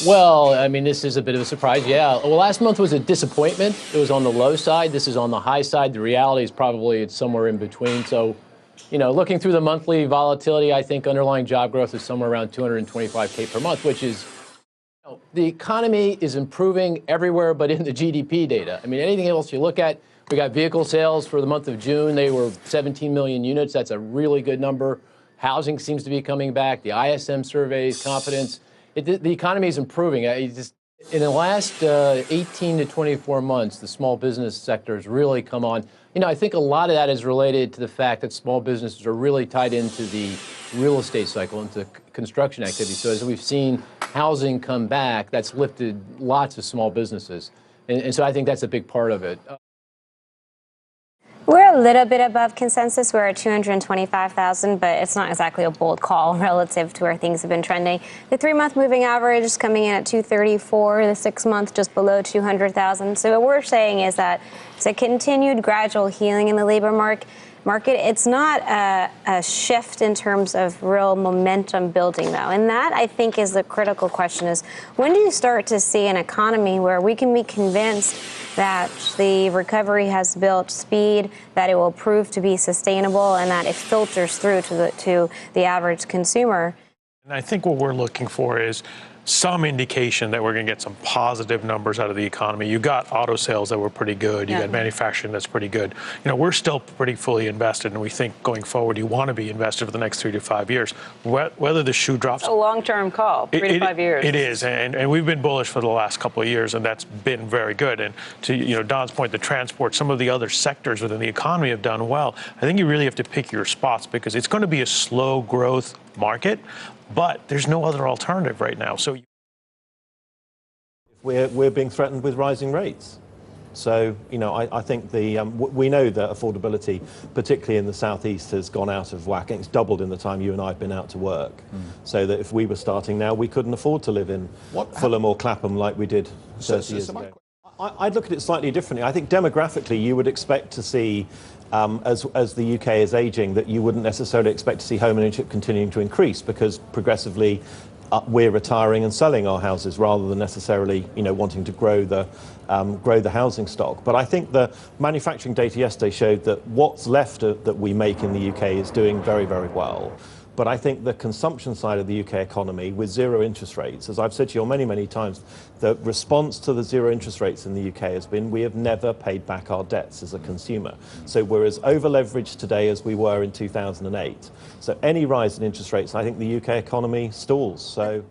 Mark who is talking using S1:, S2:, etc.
S1: Well, I mean, this is a bit of a surprise, yeah. Well, last month was a disappointment. It was on the low side. This is on the high side. The reality is probably it's somewhere in between. So, looking through the monthly volatility, I think underlying job growth is somewhere around 225K per month, which is, the economy is improving everywhere but in the GDP data. I mean, anything else you look at, we got vehicle sales for the month of June. They were 17 million units. That's a really good number. Housing seems to be coming back. The ISM surveys, confidence. The economy is improving. In the last 18 to 24 months, the small business sector has really come on. I think a lot of that is related to the fact that small businesses are really tied into the real estate cycle, into construction activity. So as we've seen housing come back, that's lifted lots of small businesses. And so I think that's a big part of it.
S2: We're a little bit above consensus. We're at 225,000, but it's not exactly a bold call relative to where things have been trending. The 3-month moving average is coming in at 234, the 6-month just below 200,000. So what we're saying is that it's a continued gradual healing in the labor market. It's not a shift in terms of real momentum building, though. And that, I think, is the critical question is, when do you start to see an economy where we can be convinced that the recovery has built speed, that it will prove to be sustainable, and that it filters through to the average consumer?
S3: And I think what we're looking for is some indication that we're going to get some positive numbers out of the economy. You got auto sales that were pretty good. You got manufacturing that's pretty good. We're still pretty fully invested, and we think going forward you want to be invested for the next 3 to 5 years. Whether the shoe drops.
S4: It's a long-term call, 3 to 5 years.
S3: It is, and we've been bullish for the last couple of years, and that's been very good. And to Don's point, the transport, some of the other sectors within the economy have done well. I think you really have to pick your spots because it's going to be a slow growth market, but there's no other alternative right now. So
S5: we're being threatened with rising rates. So, I think we know that affordability, particularly in the southeast, has gone out of whack. It's doubled in the time you and I have been out to work. So that if we were starting now, we couldn't afford to live in Fulham or Clapham like we did 30 years ago. I'd look at it slightly differently. I think demographically, you would expect to see, as the UK is aging, that you wouldn't necessarily expect to see home ownership continuing to increase because progressively we're retiring and selling our houses rather than necessarily, wanting to grow the housing stock. But I think the manufacturing data yesterday showed that what's left that we make in the UK is doing very, very well. But I think the consumption side of the UK economy, with zero interest rates, as I've said to you many, many times, the response to the zero interest rates in the UK has been we have never paid back our debts as a consumer. So we're as over-leveraged today as we were in 2008. So any rise in interest rates, I think the UK economy stalls. So